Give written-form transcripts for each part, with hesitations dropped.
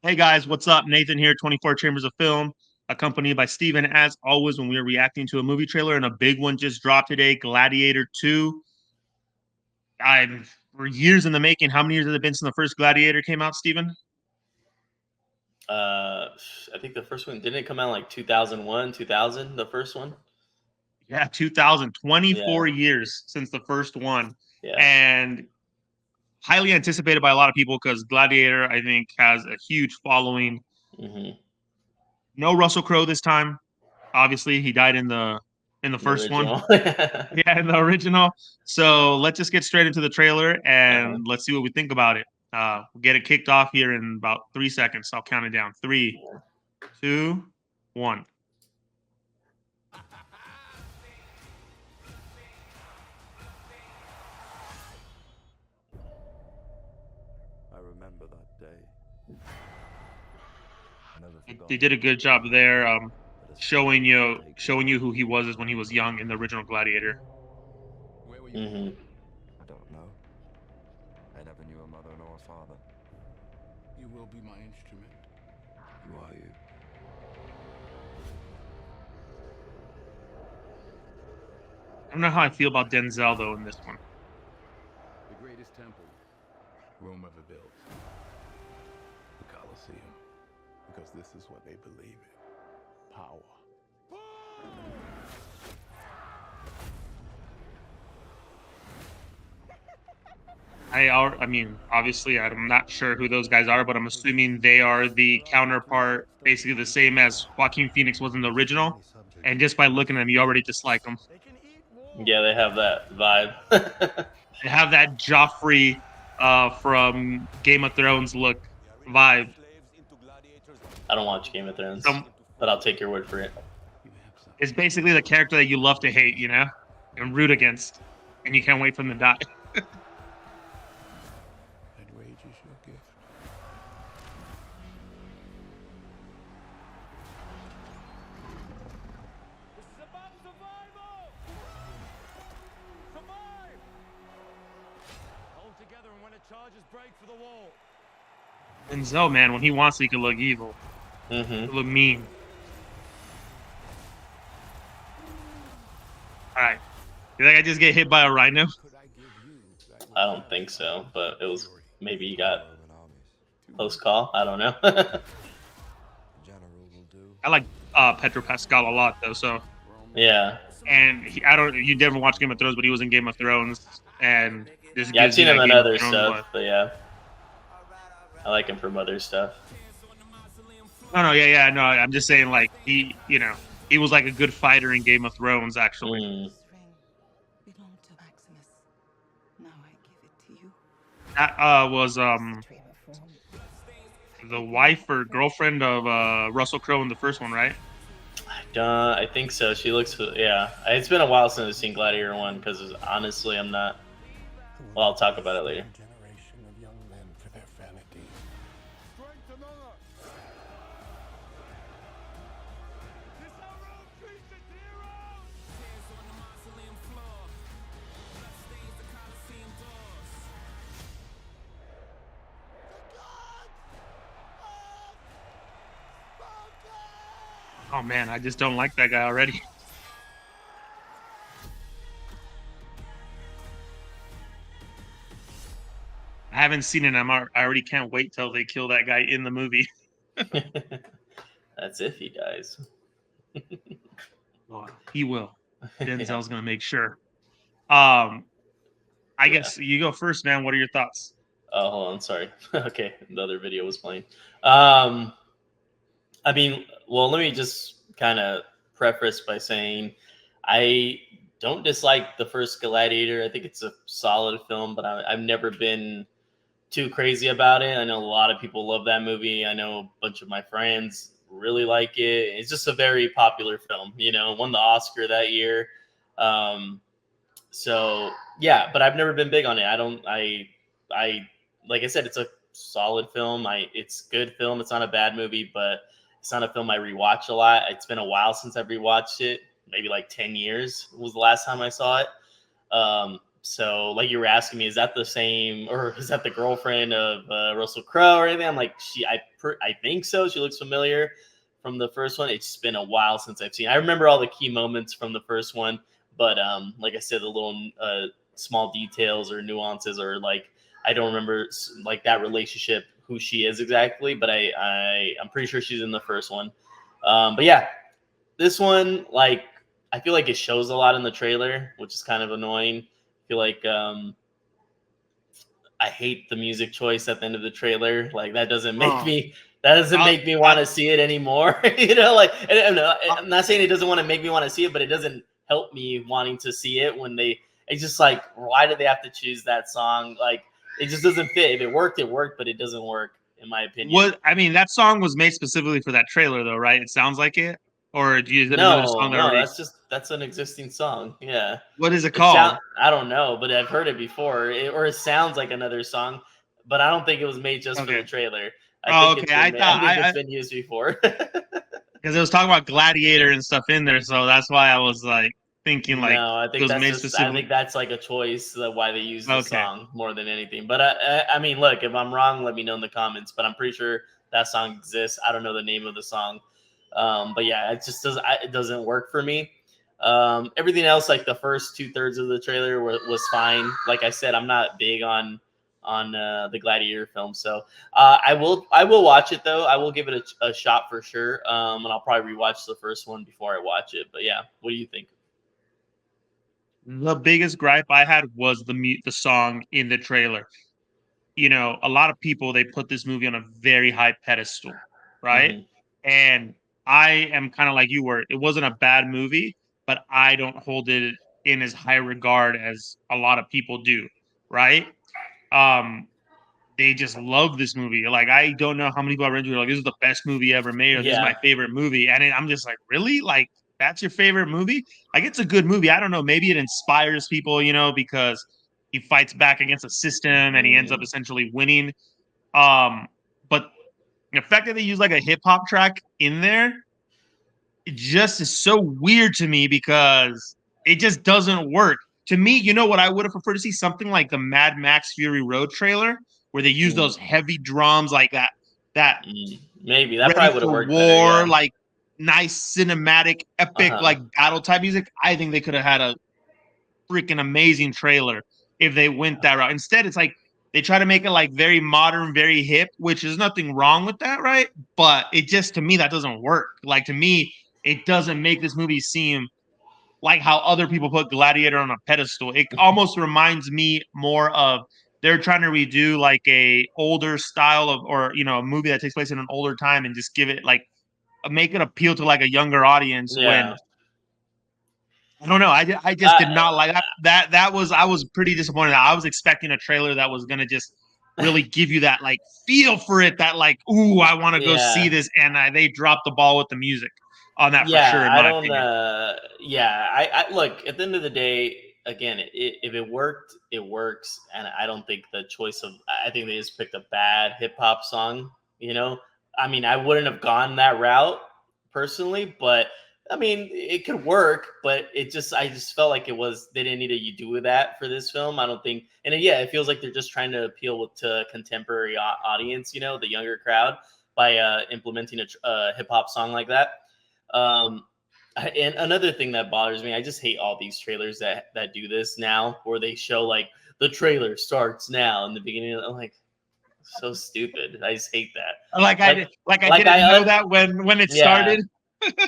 Hey guys, what's up? Nathan here, 24 Chambers of Film, accompanied by Steven, as always, when we are reacting to a movie trailer, and a big one just dropped today, Gladiator 2. I'm for years in the making. How many years has it been since the first Gladiator came out, Steven? Uh, I think the first one didn't it come out like 2001, 2000. The first one. Yeah, 2024 Yeah, years since the first one. yeah. And highly anticipated by a lot of people because Gladiator, I think, has a huge following. hmm No Russell Crowe this time. Obviously, he died in the The first one. original. Yeah, in the original. So let's just get straight into the trailer uh-huh. and let's see what we think about it. We'll get it kicked off here in about 3 seconds. I'll count it down. Three, two, one. I remember that day. I never forgot They did a it. good job there, But a showing stranger had you taken showing me. you who he was as when he was young in the original Gladiator. Where were you hmm born? I don't know. I never knew a mother nor a father. You will be my instrument. Who are you? I don't know how I feel about Denzel though in this one. The greatest temple Rome ever built. The Colosseum. Because this is what they believe in. Power. I mean, obviously, I'm not sure who those guys are, but I'm assuming they are the counterpart, basically the same as Joaquin Phoenix was in the original. And just by looking at them, you already dislike them. Yeah, they have that vibe. They have that Joffrey from Game of Thrones look vibe. I don't watch Game of Thrones, Some but I'll take your word for it. You have something. It's basically the character that you love to hate, and root against, and you can't wait for them to die. That rage is your gift. This is about survival! Survive! Hold together and when the charges break for the wall. Denzel, man, when he wants, he can look evil, he hmm can look mean. All right, you think I just get hit by a rhino? Could I give you that I which don't think so, but it was fury? maybe you The got Roman armies. close call. I don't know. A general will do. I like Pedro Pascal a lot though. So, Rome yeah, and I don't. You never watched Game of Thrones, but he was in Game of Thrones, and this yeah. I've gives you seen him that in Game of other Thrones stuff, vibe. but yeah, I like him from other stuff. No, no, yeah, yeah, no. I'm just saying, like he was like a good fighter in Game of Thrones, actually. Mm. This ring belonged to Maximus. Now I give it to you. That was the wife or girlfriend of Russell Crowe in the first one, right? I think so. She looks. Yeah, it's been a while since I've seen Gladiator one because honestly, I'm not. Well, I'll talk about it later. generation of young men for their vanity. Strength and honor. This our own creature heroes! Tears on the mausoleum floor. Blood stains the Colosseum doors. Oh man, I just don't like that guy already. I haven't seen it. I already can't wait till they kill that guy in the movie. That's if he dies. Oh, he will. yeah, Denzel's gonna make sure. Um, I yeah. guess you go first, man. What are your thoughts? Oh, hold on. Sorry. okay, the other video was playing. Um, I mean, well, let me just kind of preface by saying I don't dislike the first Gladiator. I think it's a solid film, but I've never been too crazy about it. I know a lot of people love that movie. I know a bunch of my friends really like it. It's just a very popular film. Won the Oscar that year. Um, so yeah, but I've never been big on it. I don't. I like I said, it's a solid film. It's good film. It's not a bad movie, but it's not a film I rewatch a lot. It's been a while since I've rewatched it. Maybe like 10 years was the last time I saw it. So, like you were asking me, is that the same, or is that the girlfriend of Russell Crowe or anything? I'm like, I think so. She looks familiar from the first one. It's been a while since I've seen. I remember all the key moments from the first one, but like I said, the little small details or nuances, or like I don't remember like that relationship, who she is exactly. But I'm pretty sure she's in the first one. But yeah, this one, like, I feel like it shows a lot in the trailer, which is kind of annoying. I feel like I hate the music choice at the end of the trailer. Like that doesn't make me want to see it anymore. Like I'm not saying it doesn't want to make me want to see it, but it doesn't help me wanting to see it when it's just like, why did they have to choose that song? Like it just doesn't fit. If it worked, but it doesn't work in my opinion. That song was made specifically for that trailer, though, right? It sounds like it. Or is it another song that already? That's an existing song. Yeah. What is it called? I don't know, but I've heard it before. Or it sounds like another song, but I don't think it was made just for the trailer. I think it's been used before. Because it was talking about Gladiator and stuff in there, so that's why I was like thinking like. No, I think that's like a choice that why they use the song more than anything. But I mean, look, if I'm wrong, let me know in the comments. But I'm pretty sure that song exists. I don't know the name of the song. But yeah, it doesn't work for me. Everything else, like the first 2/3 of the trailer was fine. Like I said, I'm not big on the Gladiator film, so I will watch it though. I will give it a shot for sure. And I'll probably rewatch the first one before I watch it. But yeah, what do you think? The biggest gripe I had was the song in the trailer. A lot of people, they put this movie on a very high pedestal, right? Mm-hmm. And I am kind of like you were. It wasn't a bad movie, but I don't hold it in as high regard as a lot of people do, right? They just love this movie. Like, I don't know how many people are into it. Like, this is the best movie ever made, or this is my favorite movie. And I'm just like, really? Like, that's your favorite movie? Like, it's a good movie. I don't know. Maybe it inspires people, because he fights back against a system and he ends up essentially winning. But the fact that they use like a hip hop track in there, it just is so weird to me because it just doesn't work. To me, what I would have preferred to see? Something like the Mad Max Fury Road trailer where they use those heavy drums like that. Maybe that probably would have worked war, better, yeah. Like nice cinematic, epic, like battle type music. I think they could have had a freaking amazing trailer if they went that route. Instead, it's like they try to make it like very modern, very hip, which is nothing wrong with that, right? But it just, to me, that doesn't work. Like, to me, it doesn't make this movie seem like how other people put Gladiator on a pedestal. It almost reminds me more of they're trying to redo like a older style of, or a movie that takes place in an older time and just give it like make it appeal to like a younger audience. When I don't know, I just did not like that. I was pretty disappointed. I was expecting a trailer that was gonna just really give you that like feel for it, that like, ooh, I want to go see this, and they dropped the ball with the music on that for sure. In my opinion. I look, at the end of the day, again, if it worked, it works, and I don't think the choice of, I think they just picked a bad hip hop song. I mean, I wouldn't have gone that route personally, but I mean, it could work, but I just felt like they didn't need to do that for this film. I don't think, and it feels like they're just trying to appeal to a contemporary audience, the younger crowd, by implementing a hip hop song like that. And another thing that bothers me, I just hate all these trailers that do this now, where they show like the trailer starts now in the beginning. I'm like, so stupid. I just hate that. I didn't know that when it started.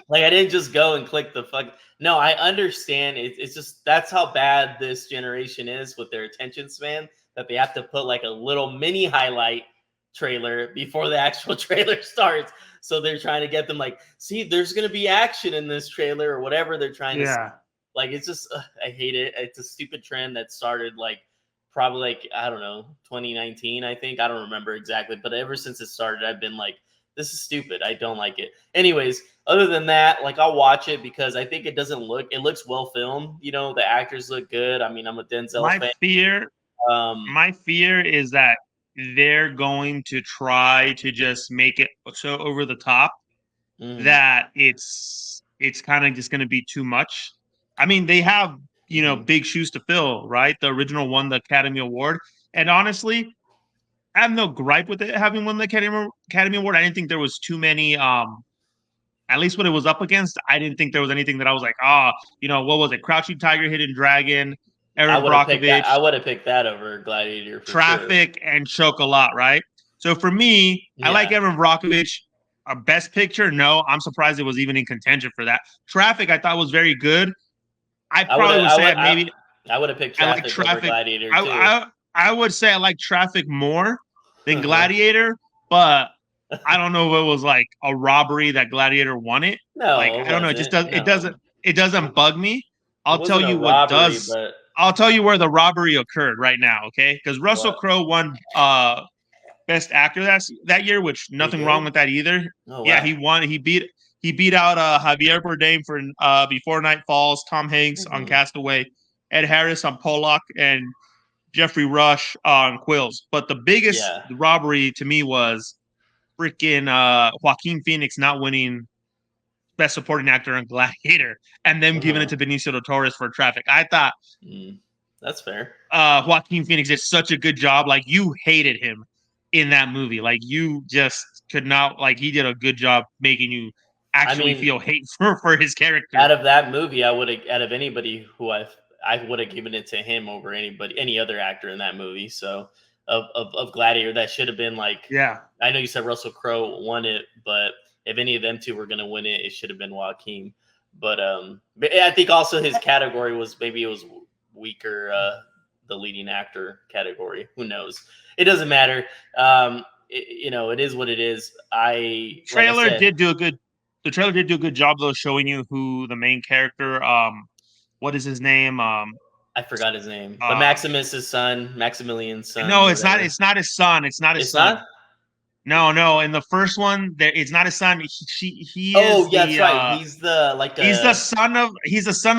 Like, I didn't just go and click the fuck. No, I understand. It's just, that's how bad this generation is with their attention span, that they have to put like a little mini highlight trailer before the actual trailer starts. So they're trying to get them like, see, there's going to be action in this trailer or whatever they're trying to. Like, it's just, I hate it. It's a stupid trend that started like probably like, I don't know, 2019, I think. I don't remember exactly. But ever since it started, I've been like, this is stupid. I don't like it. Anyways, other than that, like, I'll watch it because I think it looks well filmed. The actors look good. I mean, I'm a Denzel fan. My fear is that they're going to try to just make it so over the top that it's kind of just going to be too much. I mean, they have big shoes to fill, right? The original won the Academy Award. And honestly, I have no gripe with it having won the Academy Award. I didn't think there was too many, at least what it was up against. I didn't think there was anything that I was like, what was it? Crouching Tiger, Hidden Dragon, Erin Brockovich, I would have picked that over Gladiator for Traffic, sure. and Chocolat, right? So for me, I like Erin Brockovich. A Best Picture, no. I'm surprised it was even in contention for that. Traffic, I thought was very good. I would have picked Traffic over Gladiator too. I would say I like Traffic more than Gladiator, but I don't know if it was like a robbery that Gladiator won it. No, like I don't know. It just doesn't bug me. I'll tell you what does. But... I'll tell you where the robbery occurred right now. Okay, because Russell Crowe won Best Actor that year, which nothing wrong with that either. Oh, wow. Yeah, he won. He beat out Javier Bardem for Before Night Falls, Tom Hanks on Castaway, Ed Harris on Pollock, and Jeffrey Rush on Quills. But the biggest robbery to me was freaking Joaquin Phoenix not winning Best Supporting Actor on Gladiator and them giving it to Benicio del Toro for Traffic. I thought that's fair. Joaquin Phoenix did such a good job. Like, you hated him in that movie. Like, you just could not, like, he did a good job making you actually feel hate for his character. Out of that movie, out of anybody who I would have given it to him over any other actor in that movie. So of Gladiator, that should have been like, I know you said Russell Crowe won it, but if any of them two were going to win it, it should have been Joaquin. But I think also his category was weaker, the leading actor category. Who knows? It doesn't matter. It is what it is. The trailer did do a good job though, showing you who the main character. What is his name? I forgot his name. But Maximilian's son. No, it's not. It's not his son. It's not his son. No. In the first one, it's not his son. He is. That's right. He's the son of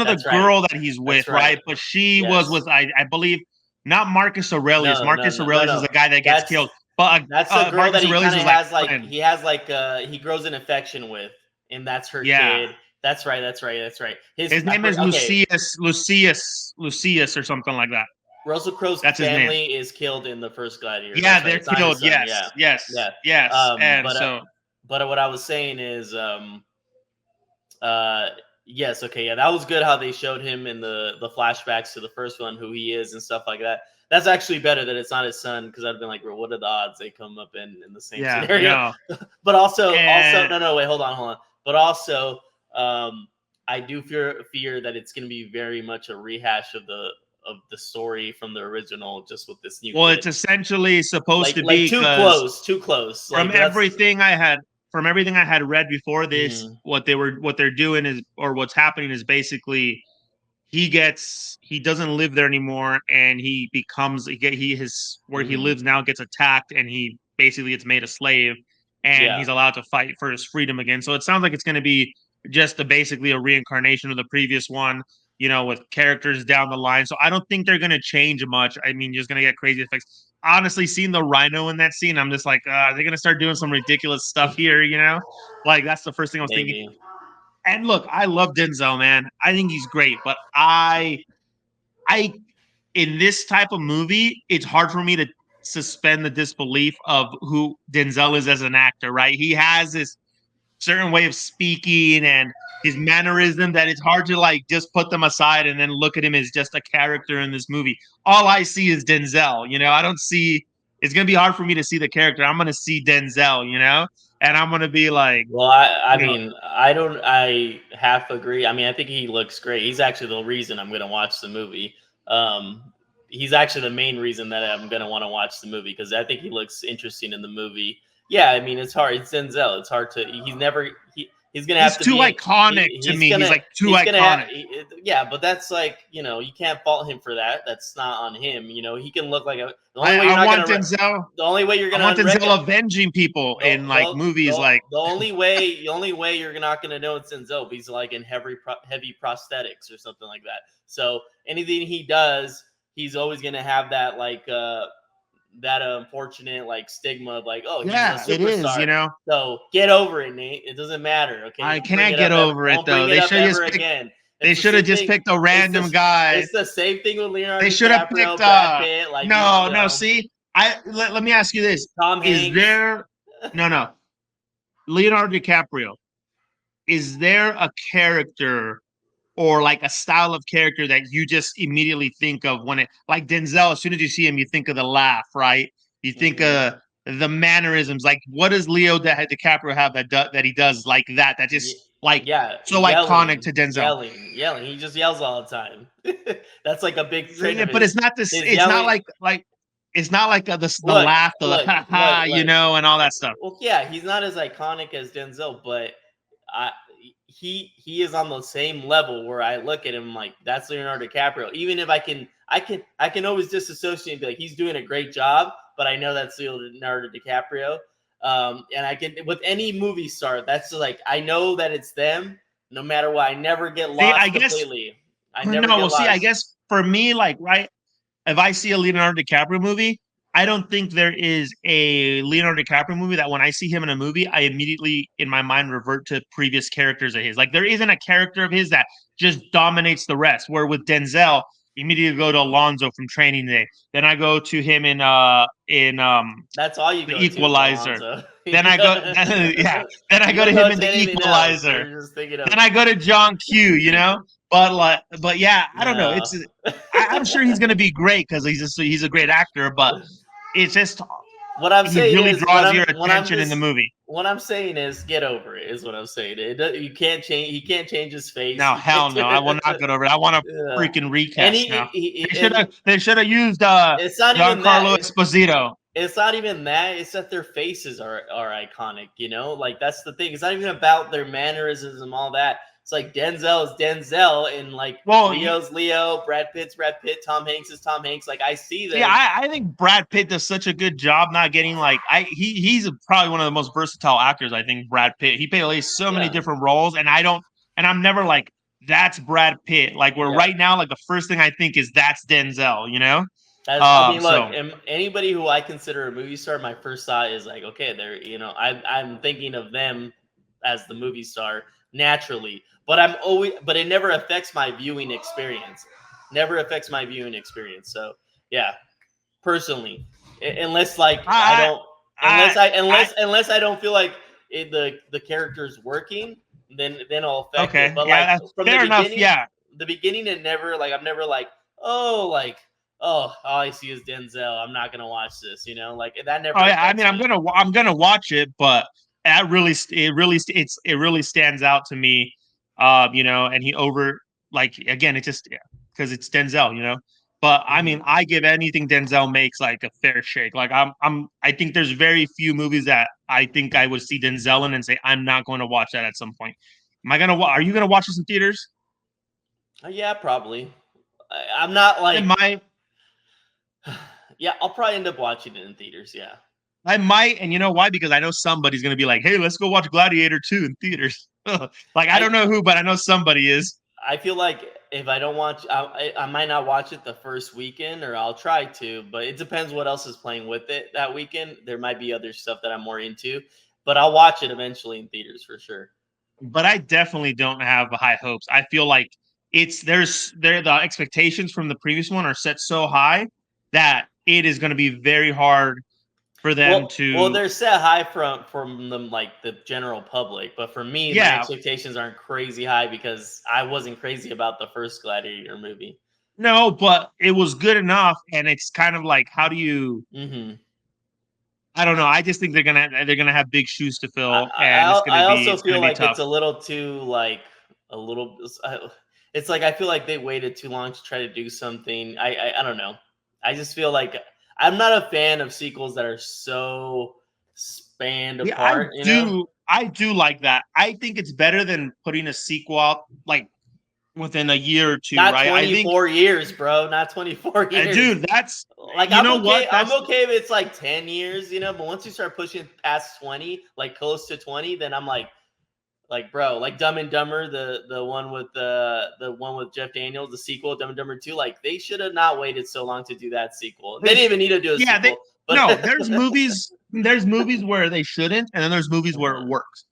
the girl that he's with, right? But she was with I believe not Marcus Aurelius. Marcus Aurelius is the guy that gets killed. But that's the girl that he kind of has he grows an affection with, and that's her kid. That's right. His name is Lucius or something like that. Russell Crowe's family is killed in the first Gladiator. Yeah, they're killed. Yes. But what I was saying is, yes, okay, yeah, that was good how they showed him in the flashbacks to the first one, who he is and stuff like that. That's actually better that it's not his son, because I'd been like, well, what are the odds they come up in the same scenario? But also, no, wait, hold on. But also, I do fear that it's going to be very much a rehash of the story from the original, just with this new. Well, it's essentially supposed to be too close. From everything I had read before this, what they're doing is, or what's happening is basically he doesn't live there anymore, and he lives now gets attacked, and he basically gets made a slave, and he's allowed to fight for his freedom again. So it sounds like it's going to be just basically a reincarnation of the previous one, with characters down the line. So I don't think they're going to change much. I mean, you're just going to get crazy effects. Honestly, seeing the rhino in that scene, I'm just like, are they going to start doing some ridiculous stuff here, Like, that's the first thing I was thinking. And look, I love Denzel, man. I think he's great. But I in this type of movie, it's hard for me to suspend the disbelief of who Denzel is as an actor, right? He has this certain way of speaking and his mannerism that it's hard to like just put them aside and then look at him as just a character in this movie. All I see is Denzel, I don't see, it's going to be hard for me to see the character. I'm going to see Denzel, and I'm going to be like, well, I half agree. I mean, I think he looks great. He's actually the reason I'm going to watch the movie. He's actually the main reason that I'm going to want to watch the movie, because I think he looks interesting in the movie. Yeah, I mean, it's hard. It's Denzel. It's hard to. He's gonna have to. He's too iconic to me. He's like too iconic. Yeah, but that's like, you can't fault him for that. That's not on him. He can look like a. I want Denzel. The only way you're gonna. I want Denzel avenging people in movies like. The only way you're not gonna know it's Denzel, but he's like in heavy prosthetics or something like that. So anything he does, he's always gonna have that like. That unfortunate like stigma of like, oh, he's a superstar. It is, So get over it, Nate. It doesn't matter. Okay, I can't get over it though. They should just again. They It's the should have same just thing. picked a random It's guy. It's the same thing with Leonardo They should have DiCaprio, picked Brad Pitt, like no. See, let me ask you this: Tom Is Hanks. there no Leonardo DiCaprio? Is there a character or like a style of character that you just immediately think of when it like Denzel? As soon as you see him, you think of the laugh, right? You think Mhm. of the mannerisms. Like, what does Leo DiCaprio have that he does like that? That Ye- just like Yeah, so iconic to Denzel. yelling. He just yells all the time. That's like a big trait Yeah, of but his. it's not this. His It's not yelling. like it's not like the Look, laugh, the look, ha look, ha, look. and all that stuff. Well, yeah, he's not as iconic as Denzel, but I he is on the same level where I look at him like that's Leonardo DiCaprio. Even if I can always disassociate and be like he's doing a great job, but I know that's Leonardo DiCaprio. And I can with any movie star, that's like I know that it's them. No matter what, I never get See, lost I guess completely. I no. never get Well, see, I lost. guess for me, like right, if I see a Leonardo DiCaprio movie, I don't think there is a Leonardo DiCaprio movie that when I see him in a movie, I immediately in my mind revert to previous characters of his. Like there isn't a character of his that just dominates the rest. Where with Denzel, immediately go to Alonzo from Training Day. Then I go to him in That's all you The go to is Equalizer. Alonzo. Then I go yeah. Then I You go to don't him go in to The anything else. Equalizer. You're just thinking of Then I go to John Q. But yeah, I don't know. no. I'm sure he's gonna be great because he's a great actor. But it's just What I'm he saying really is draws your attention in the movie. what I'm saying is get over it is what I'm saying. You can't change. He can't change his face. No, He can't hell no, I will not get over it. I want a Yeah. freaking And recast now. and They should have used it's not even Giancarlo that. Esposito. It's not even that. It's that their faces are iconic. Like that's the thing. It's not even about their mannerisms and all that. It's like Denzel is Denzel, and like Well, Leo's Leo, Brad Pitt's Brad Pitt, Tom Hanks is Tom Hanks. Like I see them. yeah, I think Brad Pitt does such a good job not getting like he's probably one of the most versatile actors. I think Brad Pitt. He plays so many Yeah. different roles, and I'm never like that's Brad Pitt. Like where Yeah. right now, like the first thing I think is that's Denzel. I mean, look, So anybody who I consider a movie star, my first thought is like, okay, I'm thinking of them as the movie star naturally, but but it never affects my viewing experience. Never affects my viewing experience. So yeah, personally, unless like I don't, unless I don't feel like the character's working, then it'll affect okay, it. But yeah, like that's from fair enough. Yeah, the beginning, it never like I'm never like oh, all I see is Denzel. I'm not gonna watch this. Like that never. oh yeah. I mean, affects me. I'm gonna watch it, but it really stands out to me. And he over like again, it just because it's Denzel. But I mean, I give anything Denzel makes like a fair shake. Like I think there's very few movies that I think I would see Denzel in and say I'm not going to watch that at some point. Are you gonna watch this in theaters? Yeah, probably. I'm not like. I might. Yeah, I'll probably end up watching it in theaters. Yeah. I might, and you know why? Because I know somebody's gonna be like, "Hey, let's go watch Gladiator 2 in theaters." Like I don't know who, but I know somebody is. I feel like if I don't watch, I might not watch it the first weekend, or I'll try to. But it depends what else is playing with it that weekend. There might be other stuff that I'm more into, but I'll watch it eventually in theaters for sure. But I definitely don't have high hopes. I feel like the expectations from the previous one are set so high that it is going to be very hard for them to. Well, they're set high from them like the general public, but for me, my expectations aren't crazy high because I wasn't crazy about the first Gladiator movie. No, but it was good enough, and it's kind of like, how do you? Mm-hmm. I don't know. I just think they're gonna have big shoes to fill, I also feel like tough. it's a little too like a little. It's like I feel like they waited too long to try to do something. I don't know. I just feel like I'm not a fan of sequels that are so spanned apart. I do like that. I think it's better than putting a sequel out like within a year or two, not right? 24 years, bro. Not 24 years. Dude, that's like I'm okay. I'm okay if it's like 10 years, but once you start pushing past 20, like close to 20, then I'm like bro, like Dumb and Dumber, the one with the one with Jeff Daniels, the sequel, Dumb and Dumber 2, like they should have not waited so long to do that sequel. They didn't even need to do a sequel. No, there's movies where they shouldn't, and then there's movies where it works.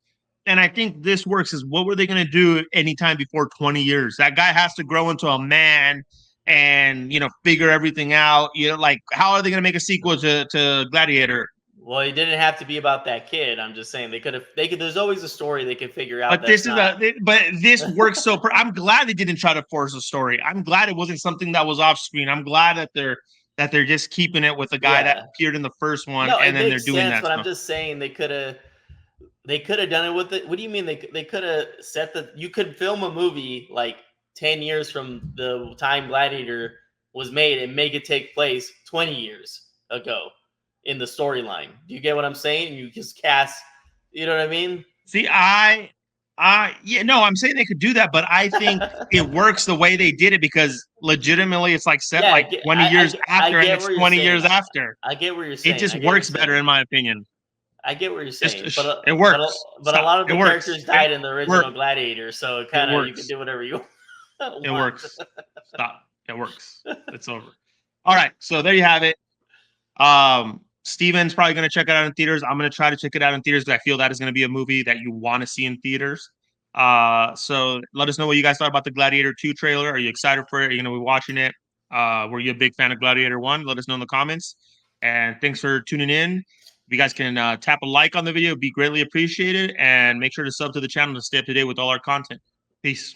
and I think this works, is what were they going to do anytime before 20 years? That guy has to grow into a man and, figure everything out. Like, how are they going to make a sequel to Gladiator? Well, it didn't have to be about that kid. I'm just saying they could. There's always a story they could figure out. But this works so. I'm glad they didn't try to force a story. I'm glad it wasn't something that was off screen. I'm glad that they're just keeping it with the guy that appeared in the first one, no, and then they're makes doing sense, that. But stuff. I'm just saying they could have done it with it. What do you mean they could have set you could film a movie like 10 years from the time Gladiator was made and make it take place 20 years ago in the storyline. Do you get what I'm saying? You just cast, you know what I mean? See, I'm saying they could do that, but I think it works the way they did it because legitimately it's like set 20 years after, and it's 20 years after. I get what you're saying. It just works better, in my opinion. I get what you're saying, it works. But a lot of the characters died in the original Gladiator, so you can do whatever you want. It works. Stop. It works. It's over. All right, so there you have it. Steven's probably going to check it out in theaters. I'm going to try to check it out in theaters because I feel that is going to be a movie that you want to see in theaters. So let us know what you guys thought about the Gladiator 2 trailer. Are you excited for it? Are you going to be watching it? Were you a big fan of Gladiator 1? Let us know in the comments. And thanks for tuning in. If you guys can tap a like on the video, it'd be greatly appreciated. And make sure to sub to the channel to stay up to date with all our content. Peace.